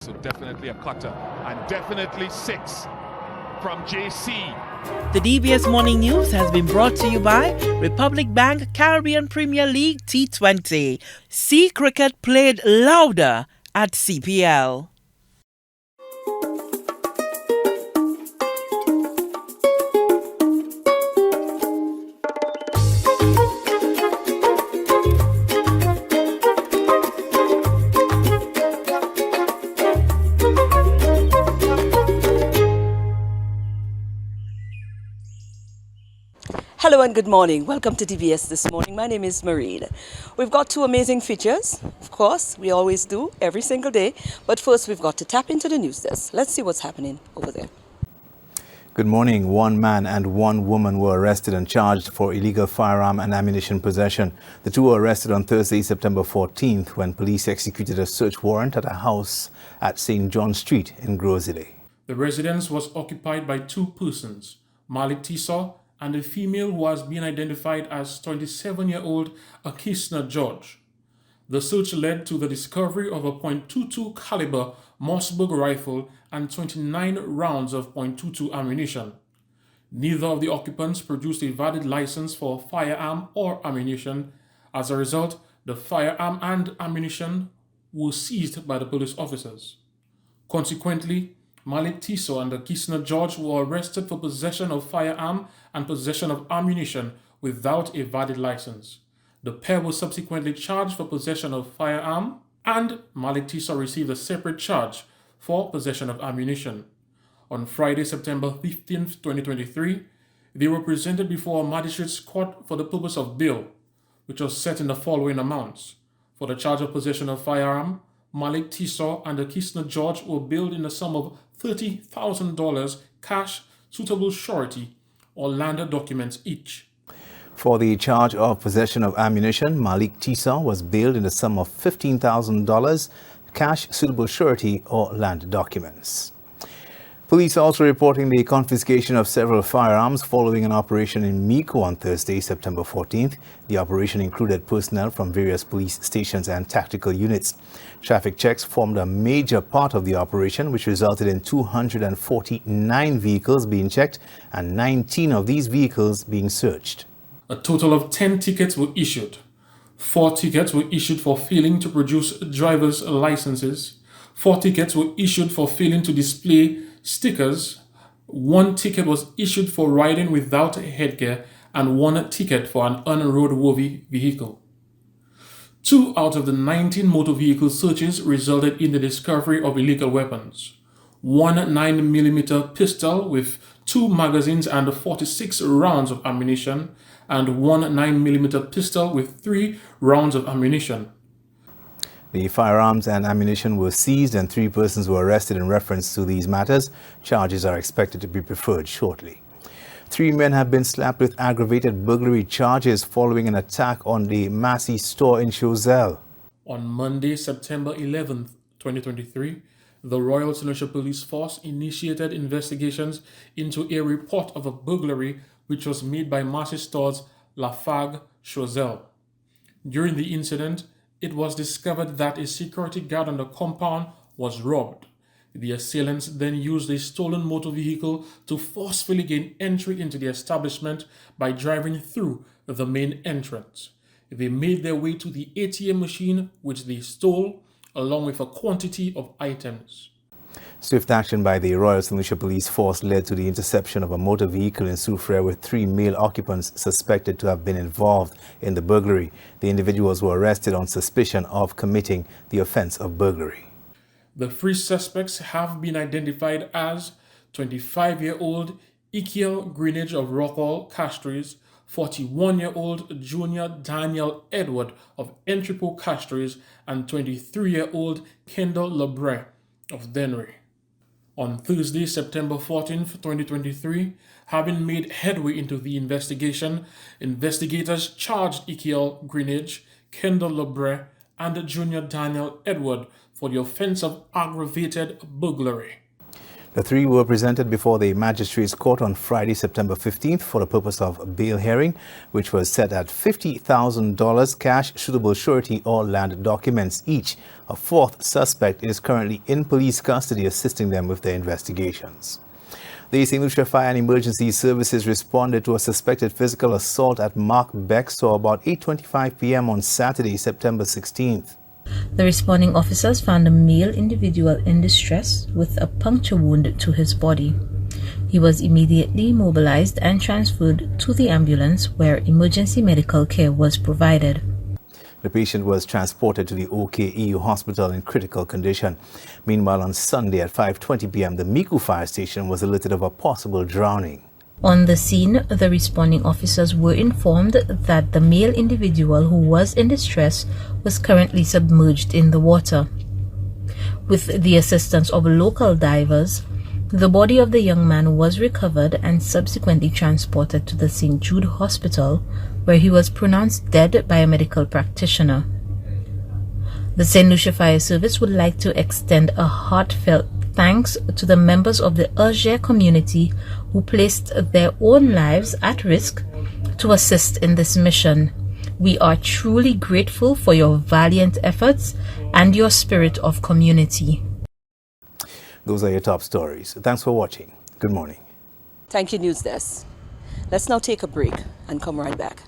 So definitely a cutter and definitely 6 from JC. The DBS Morning News has been brought to you by Republic Bank Caribbean Premier League T20. See cricket played louder at CPL. Hello and good morning. Welcome to DBS This Morning. My name is Marie. We've got two amazing features. Of course, we always do every single day. But first, we've got to tap into the news desk. Let's see what's happening over there. Good morning. One man and one woman were arrested and charged for illegal firearm and ammunition possession. The two were arrested on Thursday, September 14th, when police executed a search warrant at a house at St. John Street in Grosile. The residence was occupied by two persons, Malik Tissot and a female who has been identified as 27-year-old Akisna George. The search led to the discovery of a .22 caliber Mossberg rifle and 29 rounds of .22 ammunition. Neither of the occupants produced a valid license for firearm or ammunition. As a result, the firearm and ammunition were seized by the police officers. Consequently, Malik Tissot and Akisna George were arrested for possession of firearm and possession of ammunition without a valid license. The pair were subsequently charged for possession of firearm, and Malik Tissot received a separate charge for possession of ammunition. On Friday, September 15, 2023, they were presented before a magistrate's court for the purpose of bail, which was set in the following amounts. For the charge of possession of firearm, Malik Tissot and Akisna George were bailed in the sum of $30,000 cash, suitable surety, or land documents each. For the charge of possession of ammunition, Malik Tissot was bailed in the sum of $15,000 cash, suitable surety, or land documents. Police also reporting the confiscation of several firearms following an operation in Miko on Thursday, September 14th. The operation included personnel from various police stations and tactical units. Traffic checks formed a major part of the operation, which resulted in 249 vehicles being checked and 19 of these vehicles being searched. A total of 10 tickets were issued. 4 tickets were issued for failing to produce driver's licenses. 4 tickets were issued for failing to display stickers. 1 ticket was issued for riding without headgear, and 1 ticket for an unroadworthy vehicle. 2 out of the 19 motor vehicle searches resulted in the discovery of illegal weapons. 1 9mm pistol with 2 magazines and 46 rounds of ammunition, and 1 9mm pistol with 3 rounds of ammunition. The firearms and ammunition were seized and 3 persons were arrested in reference to these matters. Charges are expected to be preferred shortly. 3 men have been slapped with aggravated burglary charges following an attack on the Massey store in Choiseul. On Monday, September 11th, 2023, the Royal St. Lucia Police Force initiated investigations into a report of a burglary which was made by Massey Store's Lafargue, Choiseul. During the incident, it was discovered that a security guard on the compound was robbed. The assailants then used a stolen motor vehicle to forcefully gain entry into the establishment by driving through the main entrance. They made their way to the ATM machine, which they stole, along with a quantity of items. Swift action by the Royal St. Lucia Police Force led to the interception of a motor vehicle in Soufriere with 3 male occupants suspected to have been involved in the burglary. The individuals were arrested on suspicion of committing the offense of burglary. The 3 suspects have been identified as 25-year-old Ikiel Greenidge of Rockall, Castries, 41-year-old Junior Daniel Edward of Entrepot, Castries, and 23-year-old Kendall Lebre of Dennery. On Thursday, September 14th, 2023, having made headway into the investigation, investigators charged Ikiel Greenidge, Kendall Lebre, and Junior Daniel Edward for the offense of aggravated burglary. The three were presented before the Magistrates Court on Friday, September 15th for the purpose of bail hearing, which was set at $50,000 cash, suitable surety or land documents each. A fourth suspect is currently in police custody assisting them with their investigations. The St. Lucia Fire and Emergency Services responded to a suspected physical assault at Mark Beck Store about 8:25 p.m. on Saturday, September 16th. The responding officers found a male individual in distress with a puncture wound to his body. He was immediately mobilized and transferred to the ambulance where emergency medical care was provided. The patient was transported to the OKEU hospital in critical condition. Meanwhile, on Sunday at 5:20 p.m., the Miku fire station was alerted of a possible drowning. On the scene, the responding officers were informed that the male individual who was in distress was currently submerged in the water. With the assistance of local divers, the body of the young man was recovered and subsequently transported to the St. Jude Hospital, where he was pronounced dead by a medical practitioner. The St. Lucia Fire Service would like to extend a heartfelt thanks to the members of the Alger community who placed their own lives at risk to assist in this mission. We are truly grateful for your valiant efforts and your spirit of community. Those are your top stories. Thanks for watching. Good morning. Thank you, News Desk. Let's now take a break and come right back.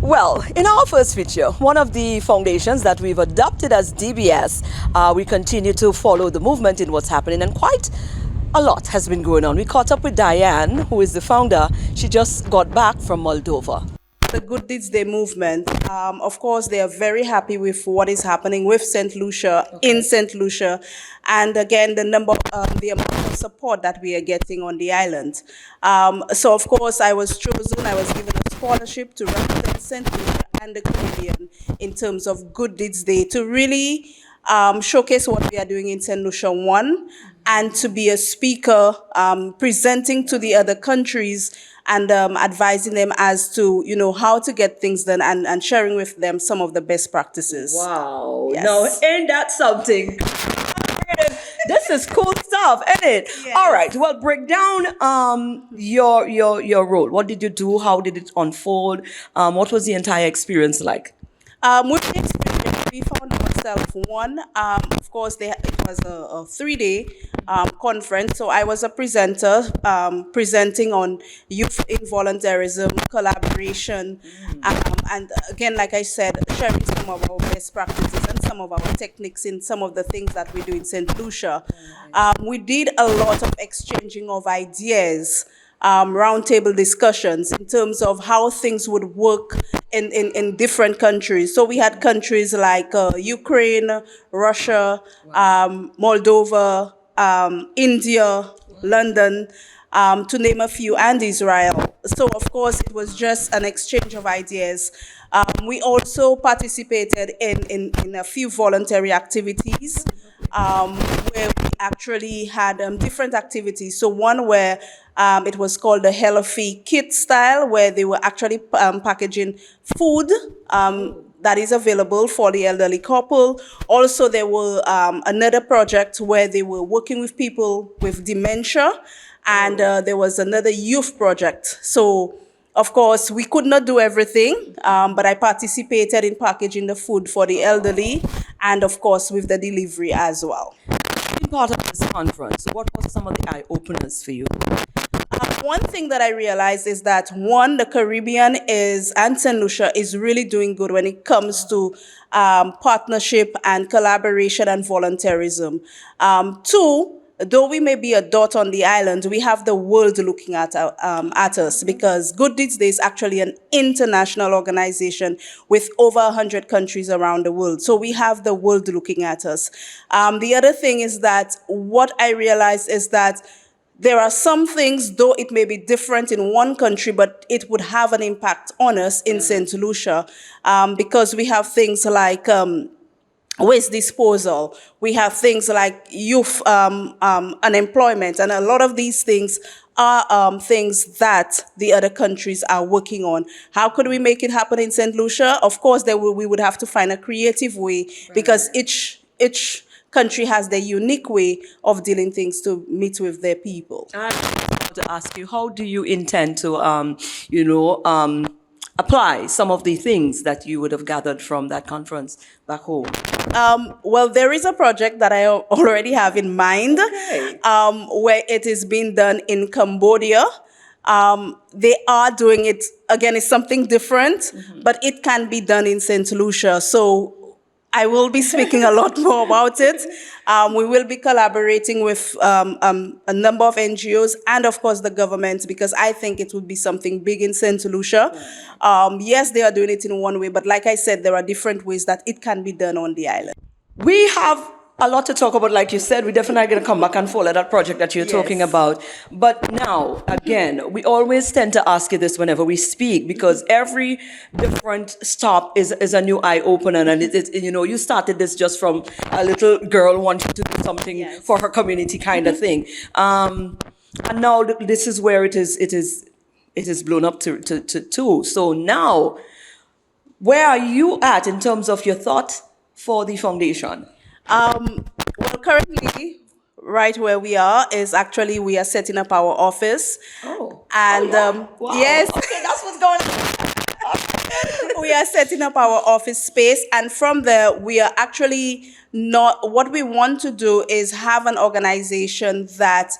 Well, in our first feature, one of the foundations that we've adopted as DBS, we continue to follow the movement in what's happening, and quite a lot has been going on. We caught up with Diane, who is the founder. She just got back from Moldova. The Good Deeds Day movement, of course, they are very happy with what is happening with St. Lucia, in St. Lucia, and again, the amount of support that we are getting on the island. So, of course, I was chosen, I was given a scholarship to represent St. Lucia and the Caribbean in terms of Good Deeds Day, to really showcase what we are doing in St. Lucia, and to be a speaker, presenting to the other countries and advising them as to, how to get things done, and sharing with them some of the best practices. Wow. Yes. Now, ain't that something? This is cool stuff, isn't it? Yes. All right. Well, break down your role. What did you do? How did it unfold? What was the entire experience like? With the experience, we found ourselves of course, it was a 3-day conference. So I was a presenter, presenting on youth involuntarism, collaboration, and again, like I said, sharing some of our best practices and some of our techniques in some of the things that we do in St. Lucia. We did a lot of exchanging of ideas, roundtable discussions in terms of how things would work in different countries. So we had countries like Ukraine, Russia, Moldova, India, London, to name a few, and Israel. So of course it was just an exchange of ideas. We also participated in a few voluntary activities, where we actually had different activities. So one where it was called the Healthy Kit style, where they were actually packaging food that is available for the elderly couple. Also, there were another project where they were working with people with dementia, and there was another youth project. So, of course, we could not do everything, but I participated in packaging the food for the elderly, and of course, with the delivery as well. Being part of this conference, what were some of the eye-openers for you? One thing that I realized is that, the Caribbean and St. Lucia is really doing good when it comes to partnership and collaboration and volunteerism. Two, though we may be a dot on the island, we have the world looking at us, because Good Deeds Day is actually an international organization with over 100 countries around the world. So we have the world looking at us. The other thing is that what I realized is that there are some things, though it may be different in one country, but it would have an impact on us in St. Lucia, because we have things like waste disposal. We have things like youth unemployment, and a lot of these things are things that the other countries are working on. How could we make it happen in St. Lucia? Of course, we would have to find a creative way, because each country has their unique way of dealing things to meet with their people. I want to ask you, how do you intend to, apply some of the things that you would have gathered from that conference back home? Well, there is a project that I already have in mind, where it is being done in Cambodia. They are doing it, again, it's something different, but it can be done in St. Lucia. So I will be speaking a lot more about it. We will be collaborating with a number of NGOs and, of course, the government, because I think it would be something big in St. Lucia. Yes, they are doing it in one way, but like I said, there are different ways that it can be done on the island. We have a lot to talk about, like you said. We're definitely going to come back and follow that project that you're talking about. But now, again, we always tend to ask you this whenever we speak, because every different stop is a new eye-opener. And you started this just from a little girl wanting to do something for her community kind of thing. And now this is where it is blown up to two. So now, where are you at in terms of your thought for the foundation? Well, currently, right where we are is actually, we are setting up our office. And Wow. yes, Okay, that's what's going on. we are setting up our office space, and from there, we are actually not. What we want to do is have an organization that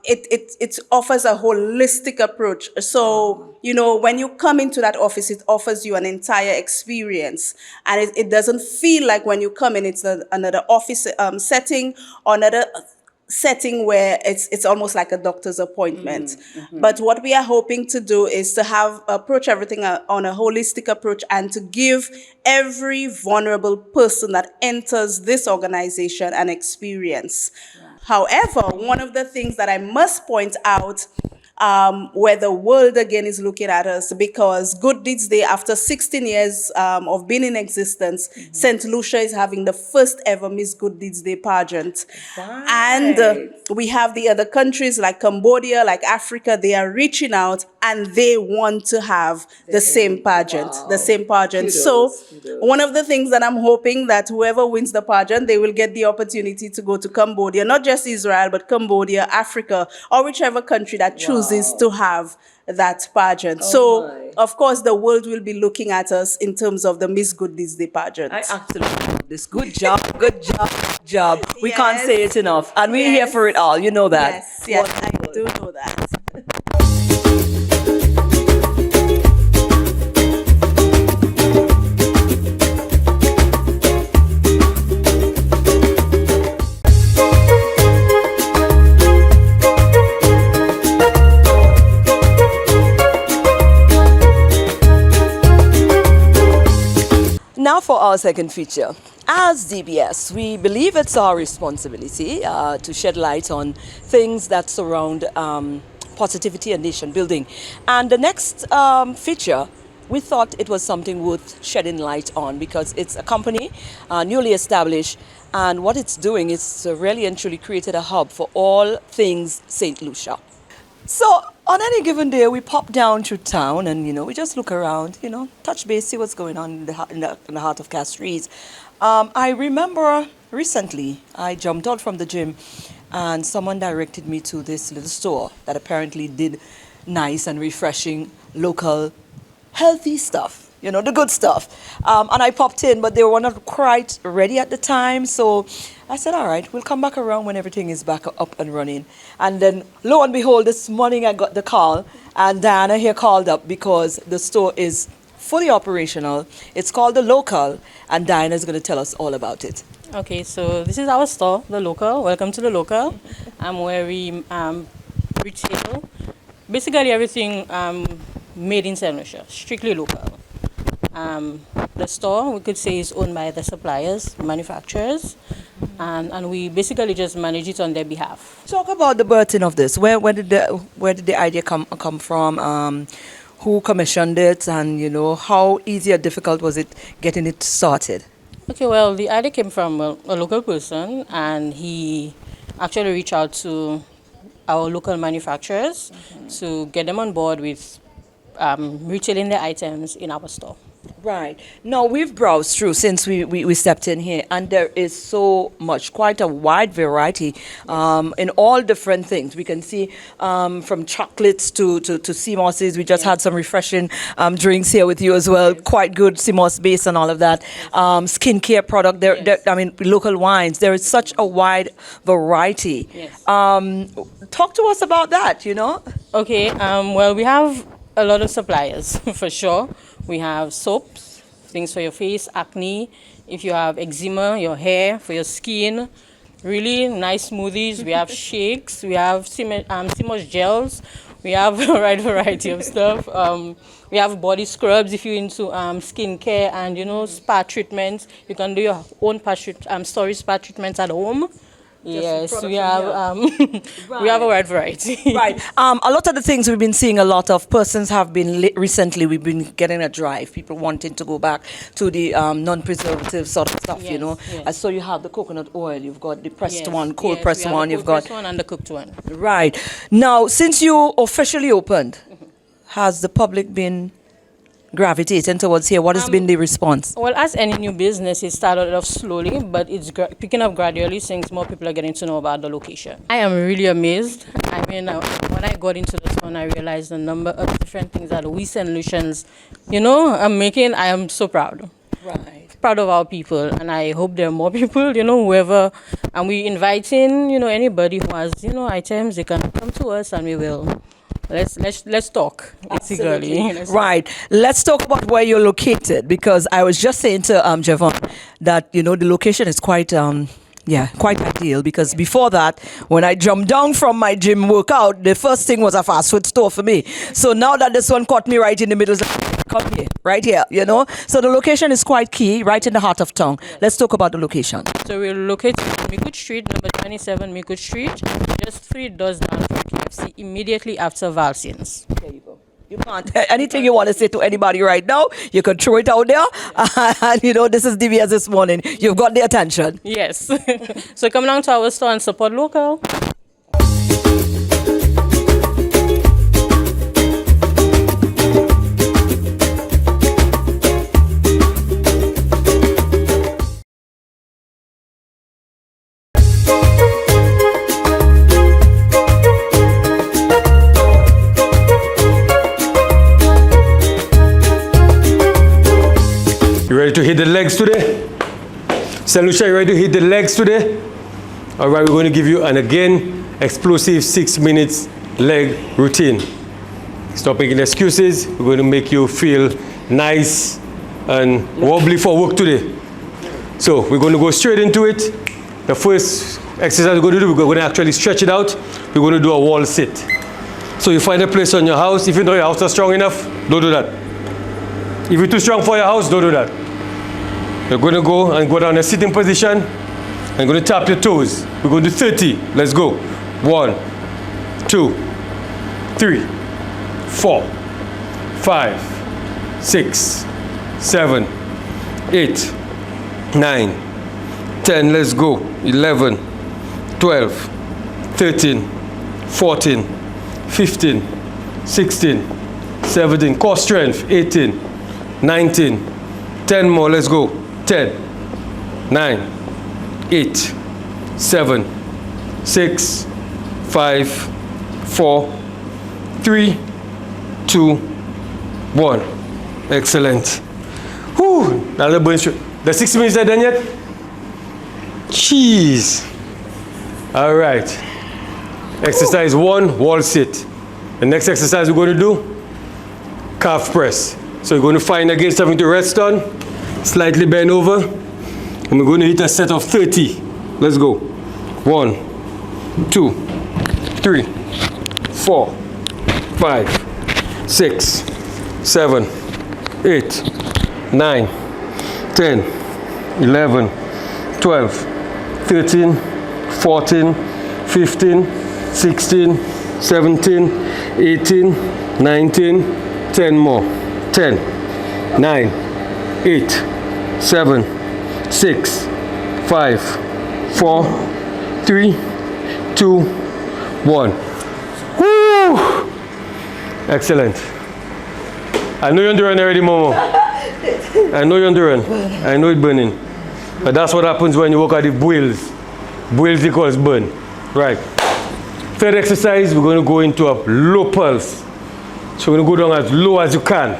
it offers a holistic approach. So, when you come into that office, it offers you an entire experience. And it doesn't feel like when you come in, it's another office setting, or another setting where it's almost like a doctor's appointment. But what we are hoping to do is to approach everything on a holistic approach, and to give every vulnerable person that enters this organization an experience. However, one of the things that I must point out, where the world again is looking at us, because Good Deeds Day, after 16 years of being in existence, St. Lucia is having the first ever Miss Good Deeds Day pageant. And we have the other countries like Cambodia, like Africa, they are reaching out and they want to have the same pageant, Kudos. So one of the things that I'm hoping that whoever wins the pageant, they will get the opportunity to go to Cambodia, not just Israel, but Cambodia, Africa, or whichever country that chooses to have that pageant. Of course, the world will be looking at us in terms of the Miss Good Deeds Day pageant. I absolutely love this. Good job, good job. We can't say it enough. And we're here for it all. You know that. Yes, I do know that. Now for our second feature. As DBS, we believe it's our responsibility to shed light on things that surround positivity and nation building. And the next feature, we thought it was something worth shedding light on, because it's a company newly established, and what it's doing is really and truly created a hub for all things St. Lucia. So on any given day, we pop down through town and, we just look around, touch base, see what's going on in the heart of Castries. I remember recently I jumped out from the gym and someone directed me to this little store that apparently did nice and refreshing, local, healthy stuff. The good stuff. And I popped in, but they were not quite ready at the time. So I said, all right, we'll come back around when everything is back up and running. And then, lo and behold, this morning I got the call, and Diana here called up because the store is fully operational. It's called The Local, and Diana is going to tell us all about it. Okay, so this is our store, The Local. Welcome to The Local. Where we retail basically everything made in St. Lucia, strictly local. The store, we could say, is owned by the suppliers, manufacturers. and we basically just manage it on their behalf. Talk about the birthing of this. Where did the idea come from? Who commissioned it, and how easy or difficult was it getting it started? Okay, well, the idea came from a local person, and he actually reached out to our local manufacturers to get them on board with retailing their items in our store. Right. Now, we've browsed through since we stepped in here, and there is so much, quite a wide variety in all different things. We can see from chocolates to sea mosses. We just had some refreshing drinks here with you as well. Quite good sea moss base and all of that. Skincare product. Local wines. There is such a wide variety. Yes. Talk to us about that, Okay, well, we have a lot of suppliers, for sure. We have soaps, things for your face, acne, if you have eczema, your hair, for your skin, really nice smoothies. We have shakes, we have sea moss gels, we have a wide variety of stuff. We have body scrubs if you're into skincare and, spa treatments. You can do your own storage spa treatments at home. Yes, we have we have a wide variety. Right. A lot of the things we've been seeing, a lot of persons have been recently. We've been getting a drive. People wanting to go back to the non-preservative sort of stuff. Yes. I saw you have the coconut oil. You've got the pressed Yes, one, cold yes, pressed we have one. the You've cold got pressed one and the cooked one. Right. Now, since you officially opened, has the public been gravitating towards here? What has been the response? Well, as any new business, it started off slowly, but it's picking up gradually since more people are getting to know about the location. I am really amazed. I mean, when I got into this one, I realized the number of different things that we solutions, I'm making. I am so proud. Right. Proud of our people, and I hope there are more people, whoever, and we inviting, anybody who has, items, they can come to us and we will. Let's talk. Basically. Right. Let's talk about where you're located, because I was just saying to Javon that the location is quite quite ideal, because before that, when I jumped down from my gym workout, the first thing was a fast food store for me. So now that this one caught me right in the middle, come here, right here, So the location is quite key, right in the heart of town. Let's talk about the location. So we're located on Mikut Street, number 27 Mikut Street, just 3 doors down from KFC, immediately after Valsians. There you go. You can't. Anything you want to say to anybody right now, you can throw it out there. And this is DBS This Morning. You've got the attention. Yes. So come down to our store and support local. You ready to hit the legs today? St. Lucia, you ready to hit the legs today? All right, we're going to give you an again explosive 6 minutes leg routine. Stop making excuses. We're going to make you feel nice and wobbly for work today. So we're going to go straight into it. The first exercise we're going to do, we're going to actually stretch it out. We're going to do a wall sit. So you find a place on your house. If you know your house is strong enough, don't do that. If you're too strong for your house, don't do that. You're going to go down in a sitting position. I'm going to tap your toes. We're going to do 30. Let's go. 1, 2, 3, 4, 5, 6, 7, 8, 9, 10. Let's go. 11, 12, 13, 14, 15, 16, 17. Core strength. 18, 19, 10 more. Let's go. 10, 9, 8, 7, 6, 5, 4, 3, 2, 1. Excellent. Whew. Now the burn straight. The 6 minutes are done yet? Jeez. All right. Exercise 1, wall sit. The next exercise we're going to do, calf press. So you're going to find again something to rest on, slightly bend over, and we're going to hit a set of 30. Let's go. 1, 2, 3, 4, 5, 6, 7, 8, 9, 10, 11, 12, 13, 14, 15, 16, 17, 18, 19, 10 more. 10, 9, 8, 7, 6, 5, 4, 3, 2, 1. Woo! Excellent. I know you're doing already, Momo. I know you're doing. I know it's burning. But that's what happens when you work at the Bweels. Bweels equals burn. Right. Third exercise, we're going to go into a low pulse. So we're going to go down as low as you can.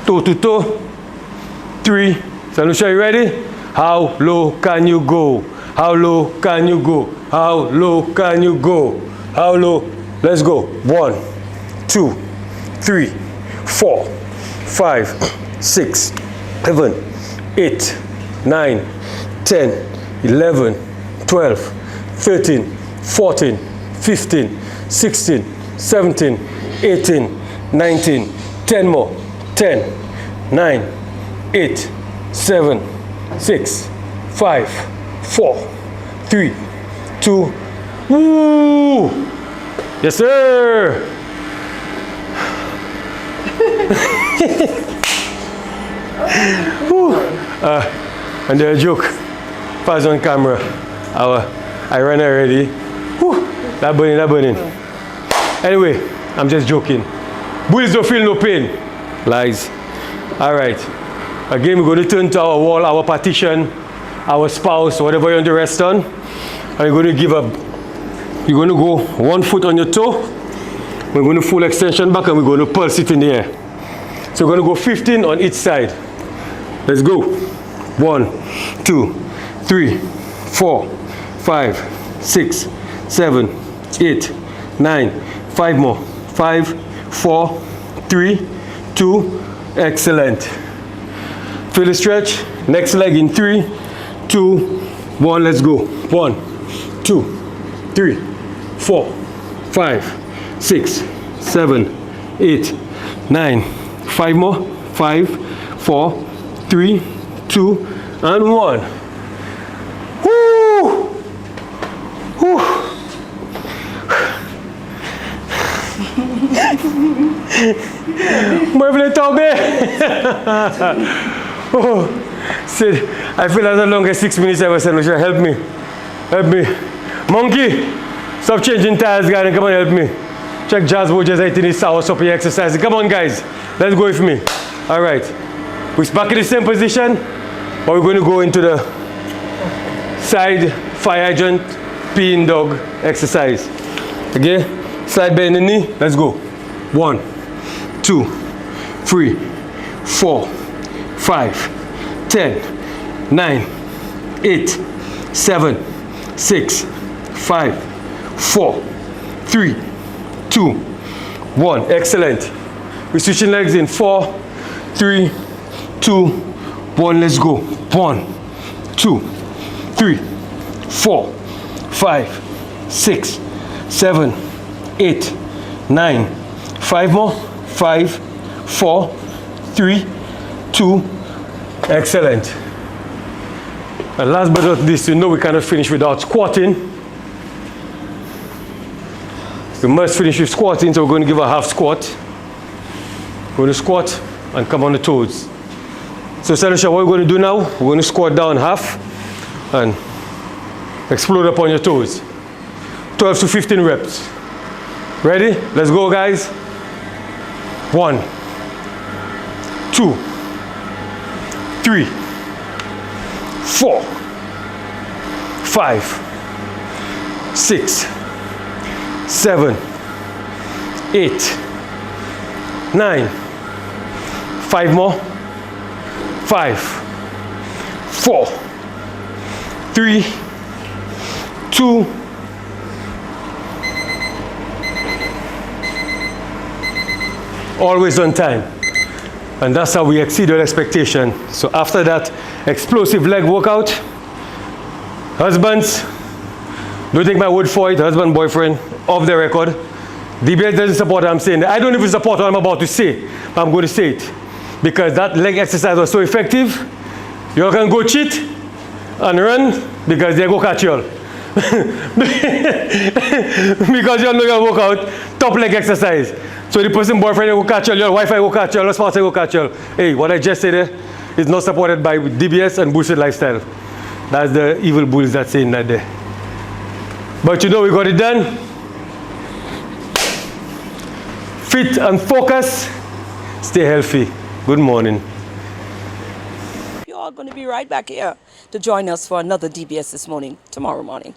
Toe to toe. 3. So Lucia, you ready? How low can you go? How low can you go? How low can you go? How low? Let's go. 1, 2, 3, 4, 5, 6, 7, 8, 9, 10, 11, 12, 13, 14, 15, 16, 17, 18, 19, 10 more. 10, 9, 8, 7, 6, 5, 4, 3, 2, woo! Yes, sir! And there's a joke. Pass on camera. I ran already. Whew, that burning. Anyway, I'm just joking. Bulls don't feel no pain. Lies. All right. Again, we're going to turn to our wall, our partition, our spouse, whatever you're on the rest on. And you're going to give up. You're going to go 1 foot on your toe. We're going to full extension back and we're going to pulse it in the air. So we're going to go 15 on each side. Let's go. 1, 2, 3, 4, 5, 6, 7, 8, 9, 5 more. 5, 4, 3, 2, excellent. Feel the stretch. Next leg in 3, 2, 1, let's go. 1, 2, 3, 4, 5, 6, 7, 8, 9, 5 more. 5, 4, 3, 2, and 1. Woo! Woo! Muévele tombe. Oh, Sid, I feel that's the longest 6 minutes ever said. Lucia, help me. Help me. Monkey, stop changing tires, guys, and come on, help me. Check Jazz Wojers 18 is sour supper exercise. Come on, guys. Let's go with me. All right. We're back in the same position, but we're going to go into the side fire hydrant peeing dog exercise. Okay? Slide bend the knee. Let's go. 1, 2, 3, 4, 5, 10, 9, 8, 7, 6, 5, 4, 3, 2, 1. Excellent. We're switching legs in 4, 3, 2, 1. Let's go. 1, 2, 3, 4, 5, 6, 7, 8, 9. 5 more. 5, 4, 3, 2. Excellent. And last but not least, you know we cannot finish without squatting. We must finish with squatting, so we're going to give a half squat. We're going to squat and come on the toes. So, Lucia, what we're going to do now, we're going to squat down half and explode upon your toes. 12 to 15 reps. Ready? Let's go, guys. 1, 2, 3, 4, 5, 6, 7, 8, 9. 5 more. 5, 4, 3, 2. Always on time. And that's how we exceed your expectation. So after that explosive leg workout, husbands, don't take my word for it, husband, boyfriend, off the record. DBS doesn't support what I'm saying. I don't even support what I'm about to say, but I'm going to say it. Because that leg exercise was so effective, you all can go cheat and run because they go catch you all. Because you're not going to work out top leg exercise. So the person boyfriend will catch you, your wife will catch you, your spouse will catch you. Hey, what I just said there is not supported by DBS and Bweelzfit lifestyle. That's the evil bulls that's saying that there. But you know we got it done. Fit and focus. Stay healthy. Good morning. You're all going to be right back here to join us for another DBS This Morning tomorrow morning.